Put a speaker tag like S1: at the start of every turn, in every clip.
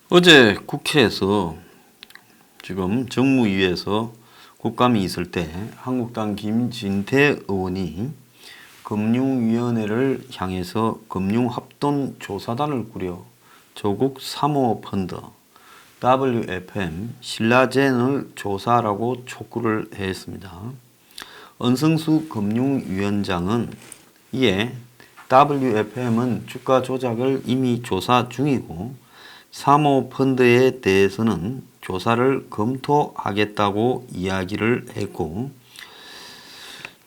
S1: 어제 국회에서 지금 정무위에서 국감이 있을 때 한국당 김진태 의원이 금융위원회를 향해서 금융합동조사단을 꾸려 조국 사모펀드 WFM 신라젠을 조사하라고 촉구를 했습니다. 은성수 금융위원장은 이에 WFM은 주가 조작을 이미 조사 중이고 사모펀드에 대해서는 조사를 검토하겠다고 이야기를 했고,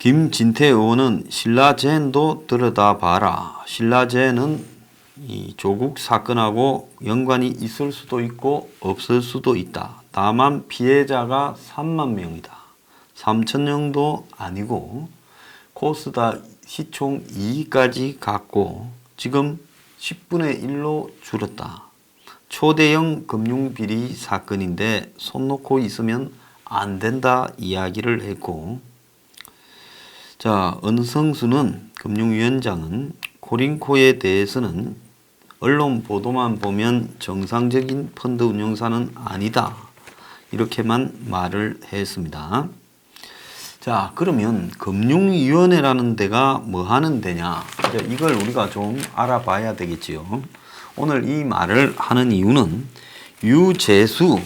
S1: 김진태 의원은 신라젠도 들여다봐라. 신라젠은 이 조국 사건하고 연관이 있을 수도 있고 없을 수도 있다. 다만 피해자가 3만 명이다. 3천 명도 아니고 코스다 시총 2위까지 갔고 지금 10분의 1로 줄었다. 초대형 금융비리 사건인데 손 놓고 있으면 안 된다 이야기를 했고, 자, 은성수는 금융위원장은 코링코에 대해서는 언론 보도만 보면 정상적인 펀드 운용사는 아니다. 이렇게만 말을 했습니다. 자, 그러면 금융위원회라는 데가 뭐 하는 데냐? 이걸 우리가 좀 알아봐야 되겠지요. 오늘 이 말을 하는 이유는 유재수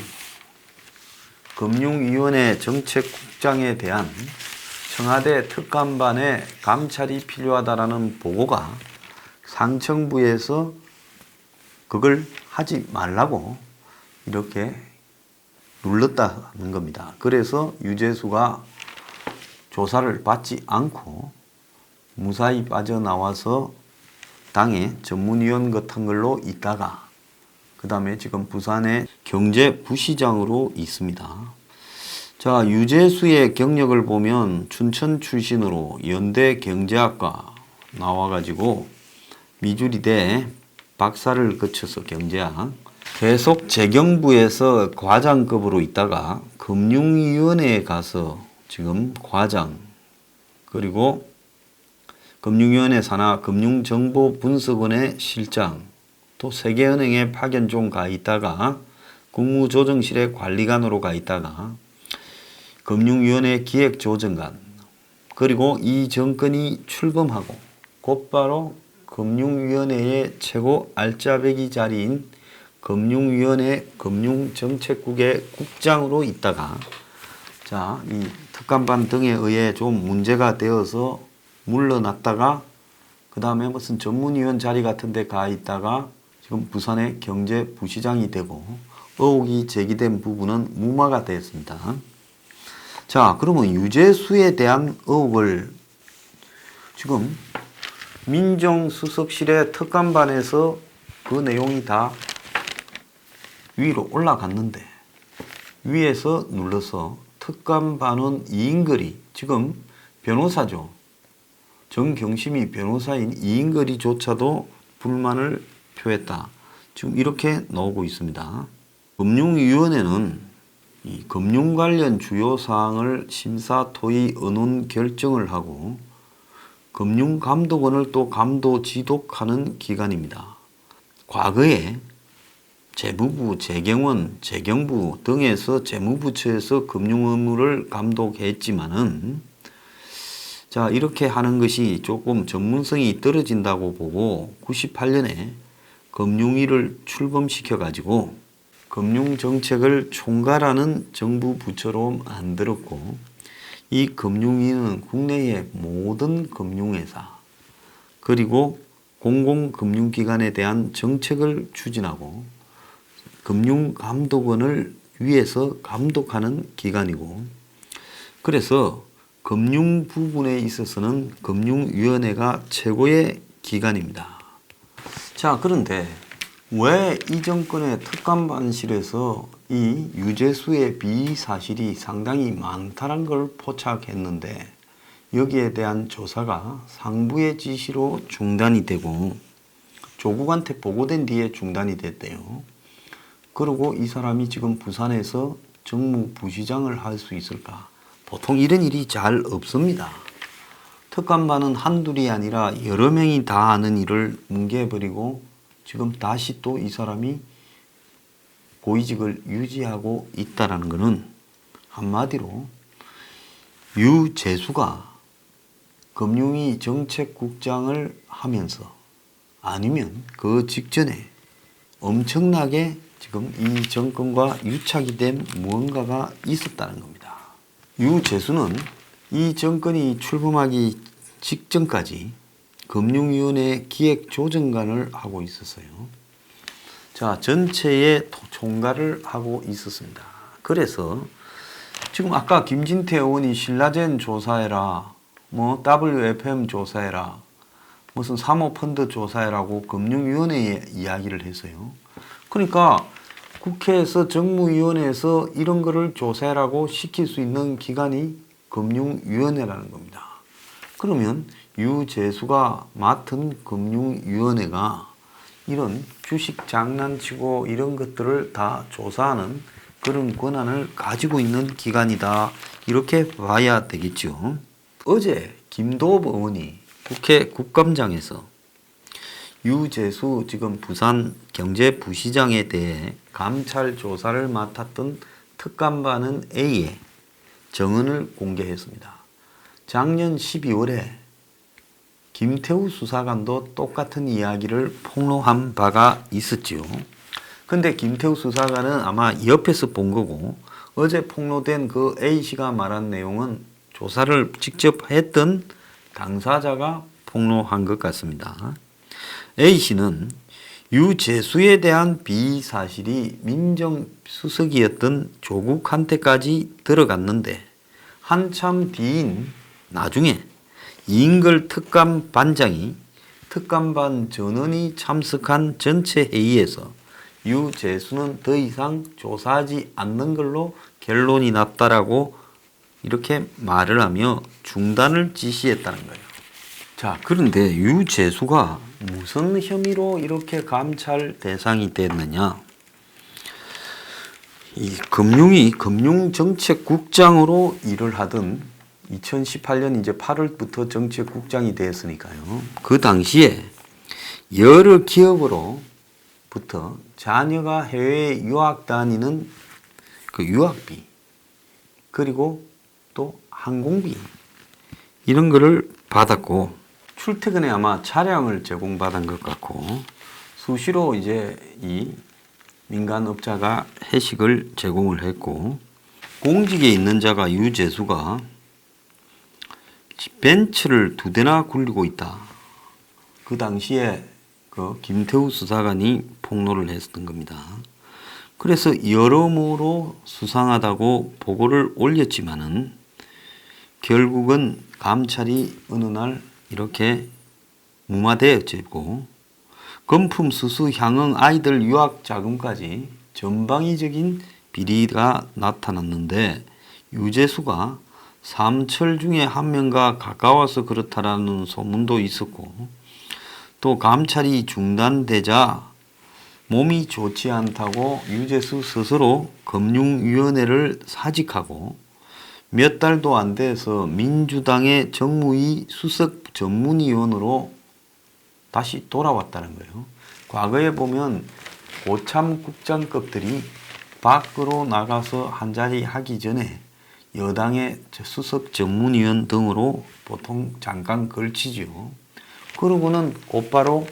S1: 금융위원회 정책국장에 대한 청와대 특감반의 감찰이 필요하다라는 보고가 상층부에서 그걸 하지 말라고 이렇게 눌렀다는 겁니다. 그래서 유재수가 조사를 받지 않고 무사히 빠져나와서 당의 전문위원 같은 걸로 있다가 그 다음에 지금 부산의 경제부시장으로 있습니다. 자, 유재수의 경력을 보면 춘천 출신으로 연대 경제학과 나와가지고 미주리대 박사를 거쳐서 경제학, 계속 재경부에서 과장급으로 있다가 금융위원회에 가서 지금 과장, 그리고 금융위원회 산하 금융정보분석원의 실장, 또 세계은행에 파견 좀 가 있다가 국무조정실의 관리관으로 가 있다가 금융위원회 기획조정관, 그리고 이 정권이 출범하고 곧바로 금융위원회의 최고 알짜배기 자리인 금융위원회 금융정책국의 국장으로 있다가, 자, 이 특감반 등에 의해 좀 문제가 되어서 물러났다가 그 다음에 무슨 전문위원 자리 같은 데 가 있다가 지금 부산의 경제부시장이 되고 의혹이 제기된 부분은 무마가 되었습니다. 자, 그러면 유재수에 대한 의혹을 지금 민정수석실의 특감반에서 그 내용이 다 위로 올라갔는데 위에서 눌러서 특감반원 이인걸이 지금 변호사죠. 정경심이 변호사인 이인걸이조차도 불만을 표했다. 지금 이렇게 나오고 있습니다. 금융위원회는 이 금융 관련 주요 사항을 심사, 토의, 의논, 결정을 하고 금융감독원을 또 감도, 지독하는 기관입니다. 과거에 재무부, 재경원, 재경부 등에서 재무부처에서 금융 업무를 감독했지만은, 자, 이렇게 하는 것이 조금 전문성이 떨어진다고 보고 98년에 금융위를 출범시켜 가지고 금융정책을 총괄하는 정부 부처로 만들었고, 이 금융위는 국내의 모든 금융회사 그리고 공공금융기관에 대한 정책을 추진하고 금융감독원을 위에서 감독하는 기관이고, 그래서 금융 부분에 있어서는 금융위원회가 최고의 기관입니다. 자, 그런데 왜 이 정권의 특감반실에서 이 유재수의 비리 사실이 상당히 많다는 걸 포착했는데 여기에 대한 조사가 상부의 지시로 중단이 되고 조국한테 보고된 뒤에 중단이 됐대요. 그리고 이 사람이 지금 부산에서 정무부시장을 할 수 있을까? 보통 이런 일이 잘 없습니다. 특감반은 한둘이 아니라 여러 명이 다 아는 일을 뭉개버리고 지금 다시 또 이 사람이 고위직을 유지하고 있다라는 것은 한마디로 유재수가 금융위 정책국장을 하면서 아니면 그 직전에 엄청나게 지금 이 정권과 유착이 된 무언가가 있었다는 겁니다. 유재수는 이 정권이 출범하기 직전까지 금융위원회 기획조정관을 하고 있었어요. 자, 전체의 총괄을 하고 있었습니다. 그래서 지금 아까 김진태 의원이 신라젠 조사해라, 뭐 WFM 조사해라, 무슨 사모펀드 조사해라고 금융위원회에 이야기를 했어요. 그러니까 국회에서 정무위원회에서 이런 거를 조사해라고 시킬 수 있는 기관이 금융위원회라는 겁니다. 그러면 유재수가 맡은 금융위원회가 이런 주식 장난치고 이런 것들을 다 조사하는 그런 권한을 가지고 있는 기관이다. 이렇게 봐야 되겠죠. 어제 김도읍 의원이 국회 국감장에서 유재수 지금 부산 경제부시장에 대해 감찰 조사를 맡았던 특감반은 A의 정언을 공개했습니다. 작년 12월에 김태우 수사관도 똑같은 이야기를 폭로한 바가 있었지요. 근데 김태우 수사관은 아마 옆에서 본 거고 어제 폭로된 그 A씨가 말한 내용은 조사를 직접 했던 당사자가 폭로한 것 같습니다. A씨는 유재수에 대한 비사실이 민정수석이었던 조국한테까지 들어갔는데 한참 뒤인 나중에 이인걸 특감반장이 특감반 전원이 참석한 전체 회의에서 유재수는 더 이상 조사하지 않는 걸로 결론이 났다라고 이렇게 말을 하며 중단을 지시했다는 거예요. 자, 그런데 유재수가 무슨 혐의로 이렇게 감찰 대상이 됐느냐? 이 금융위 금융정책국장으로 일을 하던 2018년 이제 8월부터 정책국장이 됐으니까요. 그 당시에 여러 기업으로부터 자녀가 해외에 유학 다니는 그 유학비 그리고 또 항공비 이런 거를 받았고 출퇴근에 아마 차량을 제공받은 것 같고 수시로 이제 이 민간업자가 회식을 제공을 했고 공직에 있는 자가 유재수가 벤츠를 2대나 굴리고 있다. 그 당시에 그 김태우 수사관이 폭로를 했었던 겁니다. 그래서 여러모로 수상하다고 보고를 올렸지만은 결국은 감찰이 어느 날 이렇게 무마되어지고 금품 수수 향응 아이들 유학 자금까지 전방위적인 비리가 나타났는데 유재수가 삼철 중에 한 명과 가까워서 그렇다라는 소문도 있었고 또 감찰이 중단되자 몸이 좋지 않다고 유재수 스스로 금융위원회를 사직하고 몇 달도 안 돼서 민주당의 정무위 수석 전문위원으로 다시 돌아왔다는 거예요. 과거에 보면 고참 국장급들이 밖으로 나가서 한자리 하기 전에 여당의 수석 전문위원 등으로 보통 잠깐 걸치죠. 그러고는 곧바로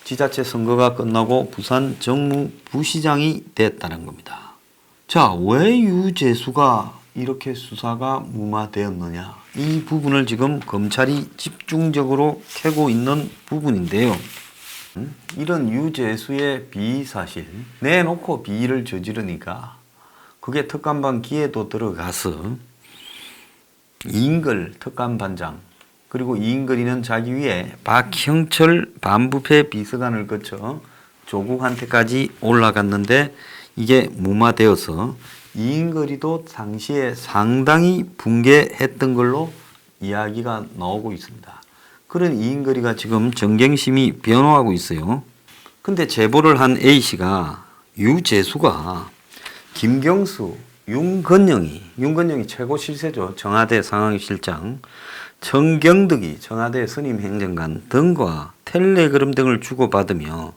S1: 지자체 선거가 끝나고 부산 정무부시장이 됐다는 겁니다. 자, 왜 유재수가 이렇게 수사가 무마되었느냐? 이 부분을 지금 검찰이 집중적으로 캐고 있는 부분인데요. 이런 유재수의 비사실 내놓고 비리를 저지르니까 그게 특감반 기에도 들어가서 이인걸 특감반장 그리고 이인걸이는 자기 위에 박형철 반부패 비서관을 거쳐 조국한테까지 올라갔는데 이게 무마되어서 이인걸이도 당시에 상당히 붕괴했던 걸로 이야기가 나오고 있습니다. 그런 이인걸이가 지금 정경심이 변호하고 있어요. 근데 제보를 한 A씨가 유재수가 김경수, 윤건영이 최고 실세죠. 청와대 상황실장, 정경득이 청와대 선임 행정관 등과 텔레그램 등을 주고받으며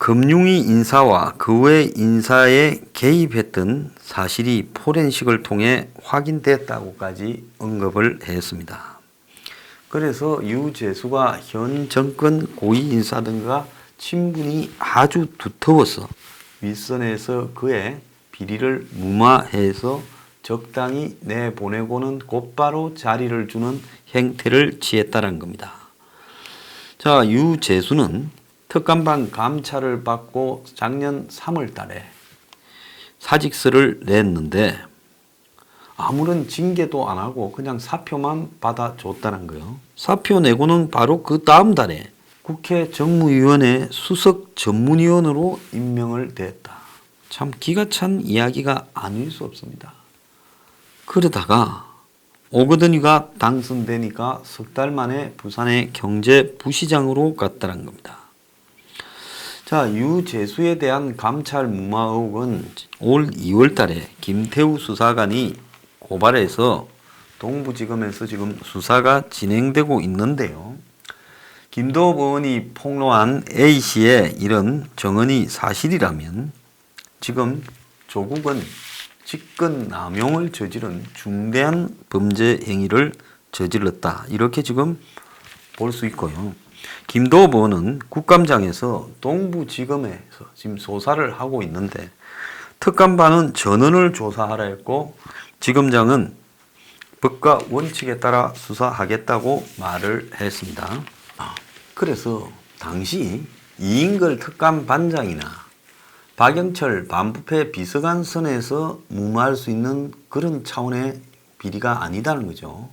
S1: 금융위 인사와 그 외 인사에 개입했던 사실이 포렌식을 통해 확인됐다고까지 언급을 했습니다. 그래서 유재수가 현 정권 고위 인사 등과 친분이 아주 두터워서 윗선에서 그의 비리를 무마해서 적당히 내보내고는 곧바로 자리를 주는 행태를 취했다는 겁니다. 자, 유재수는 특감반 감찰을 받고 작년 3월 달에 사직서를 냈는데 아무런 징계도 안 하고 그냥 사표만 받아줬다는 거예요. 사표 내고는 바로 그 다음 달에 국회 정무위원회 수석 전문위원으로 임명을 됐다. 참 기가 찬 이야기가 아닐 수 없습니다. 그러다가 오거돈이가 당선되니까 석 달 만에 부산의 경제부시장으로 갔다는 겁니다. 자, 유재수에 대한 감찰 무마 의혹은 올 2월 달에 김태우 수사관이 고발해서 동부지검에서 지금 수사가 진행되고 있는데요. 김도읍 의원이 폭로한 A씨의 이런 정언이 사실이라면 지금 조국은 직권 남용을 저지른 중대한 범죄 행위를 저질렀다. 이렇게 지금 볼 수 있고요. 김도읍 의원은 국감장에서 동부지검에서 지금 조사를 하고 있는데 특감반은 전원을 조사하라 했고 지검장은 법과 원칙에 따라 수사하겠다고 말을 했습니다. 그래서 당시 이인걸 특감반장이나 박영철 반부패 비서관 선에서 무마할 수 있는 그런 차원의 비리가 아니다는 거죠.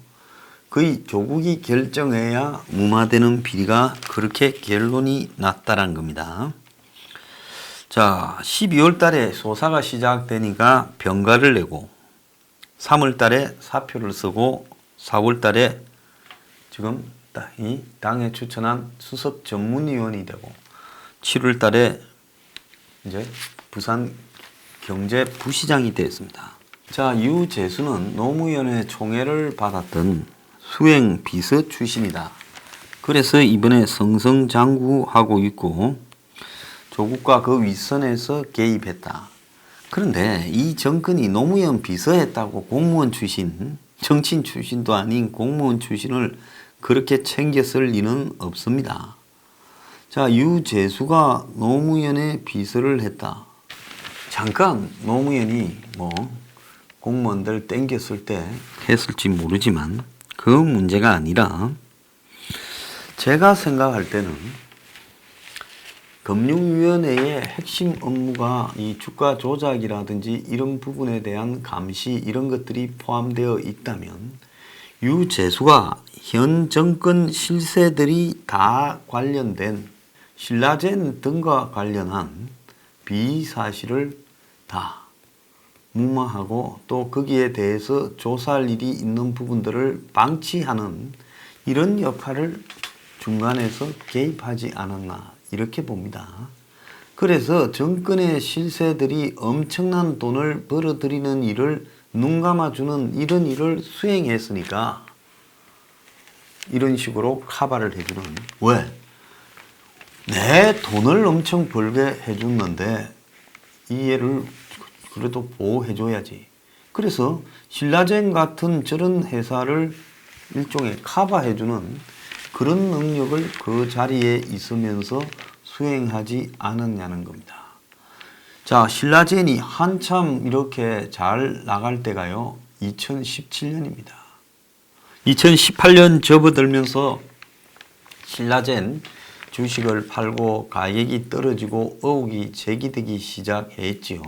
S1: 거의 조국이 결정해야 무마되는 비리가 그렇게 결론이 났다는 겁니다. 자, 12월 달에 조사가 시작되니까 병가를 내고 3월 달에 사표를 쓰고 4월 달에 지금 이 당에 추천한 수석 전문위원이 되고 7월 달에 이제 부산 경제부시장이 되었습니다. 자, 유재수는 노무현의 총애를 받았던 수행 비서 출신이다. 그래서 이번에 성성장구하고 있고 조국과 그 윗선에서 개입했다. 그런데 이 정권이 노무현 비서했다고 공무원 출신, 정치인 출신도 아닌 공무원 출신을 그렇게 챙겼을 리는 없습니다. 자, 유재수가 노무현의 비서를 했다. 잠깐 노무현이 공무원들 땡겼을 때 했을지 모르지만 그 문제가 아니라 제가 생각할 때는 금융위원회의 핵심 업무가 이 주가 조작이라든지 이런 부분에 대한 감시 이런 것들이 포함되어 있다면 유재수가 현 정권 실세들이 다 관련된 신라젠 등과 관련한 비사실을 다 무마하고 또 거기에 대해서 조사할 일이 있는 부분들을 방치하는 이런 역할을 중간에서 개입하지 않았나 이렇게 봅니다. 그래서 정권의 실세들이 엄청난 돈을 벌어들이는 일을 눈 감아주는 이런 일을 수행했으니까 이런 식으로 카바를 해주는. 왜? 내 돈을 엄청 벌게 해줬는데 이 애를 그래도 보호해줘야지. 그래서 신라젠 같은 저런 회사를 일종의 커버해주는 그런 능력을 그 자리에 있으면서 수행하지 않았냐는 겁니다. 자, 신라젠이 한참 이렇게 잘 나갈 때가요 2017년입니다. 2018년 접어들면서 신라젠 주식을 팔고 가격이 떨어지고 의혹이 제기되기 시작했지요.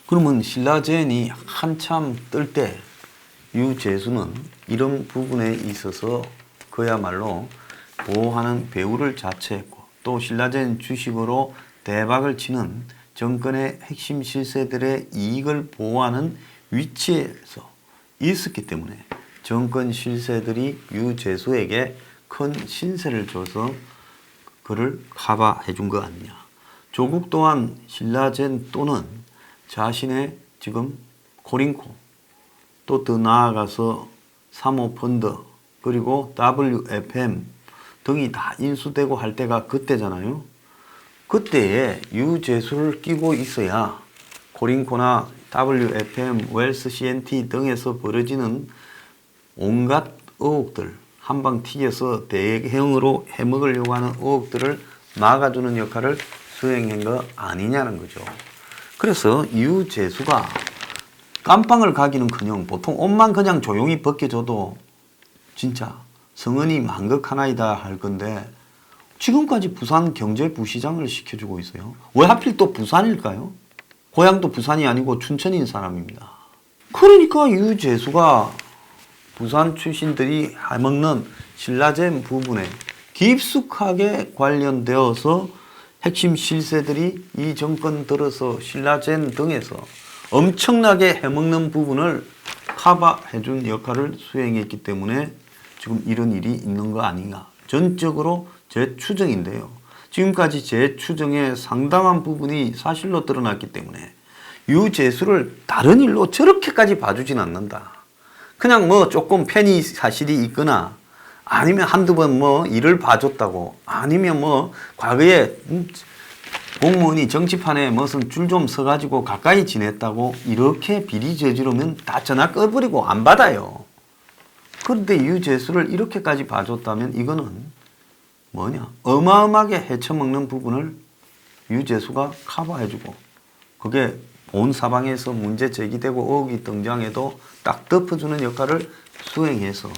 S1: 그러면 신라젠이 한참 뜰 때 유재수는 이런 부분에 있어서 그야말로 보호하는 배우를 자처했고 또 신라젠 주식으로 대박을 치는 정권의 핵심 실세들의 이익을 보호하는 위치에서 있었기 때문에 정권 실세들이 유재수에게 큰 신세를 줘서 그를 커버해 준 거 아니냐. 조국 또한 신라젠 또는 자신의 지금 코링코 또 더 나아가서 사모펀드 그리고 WFM 등이 다 인수되고 할 때가 그때잖아요. 그때에 유재수를 끼고 있어야 코링코나 WFM, 웰스 CNT 등에서 벌어지는 온갖 의혹들, 한방 튀겨서 대형으로 해먹으려고 하는 의혹들을 막아주는 역할을 수행한 거 아니냐는 거죠. 그래서 유재수가 깜빵을 가기는커녕 보통 옷만 그냥 조용히 벗겨줘도 진짜 성은이 만극하나이다 할 건데 지금까지 부산 경제부시장을 시켜주고 있어요. 왜 하필 또 부산일까요? 고향도 부산이 아니고 춘천인 사람입니다. 그러니까 유재수가 부산 출신들이 해먹는 신라젠 부분에 깊숙하게 관련되어서 핵심 실세들이 이 정권 들어서 신라젠 등에서 엄청나게 해먹는 부분을 커버해준 역할을 수행했기 때문에 지금 이런 일이 있는 거 아닌가. 전적으로 제 추정인데요. 지금까지 제 추정의 상당한 부분이 사실로 드러났기 때문에 유재수를 다른 일로 저렇게까지 봐주진 않는다. 그냥 뭐 조금 편의 사실이 있거나 아니면 한두 번 뭐 일을 봐줬다고 아니면 뭐 과거에 공무원이 정치판에 무슨 줄 좀 서가지고 가까이 지냈다고 이렇게 비리 저지르면 다 전화 꺼버리고 안 받아요. 그런데 유재수를 이렇게까지 봐줬다면 이거는 뭐냐? 어마어마하게 헤쳐먹는 부분을 유재수가 커버해주고 그게 본 사방에서 문제 제기되고 의혹이 등장해도 딱 덮어주는 역할을 수행해서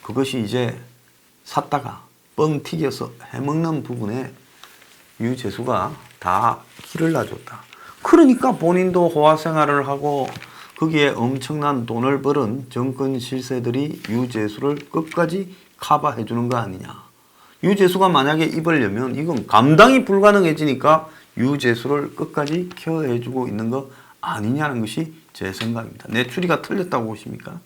S1: 그것이 이제 샀다가 뻥 튀겨서 해먹는 부분에 유재수가 다 길을 놔줬다. 그러니까 본인도 호화 생활을 하고 거기에 엄청난 돈을 벌은 정권 실세들이 유재수를 끝까지 커버해 주는 거 아니냐. 유재수가 만약에 입으려면 이건 감당이 불가능해지니까 유재수를 끝까지 케어해 주고 있는 거 아니냐는 것이 제 생각입니다. 내 추리가 틀렸다고 보십니까?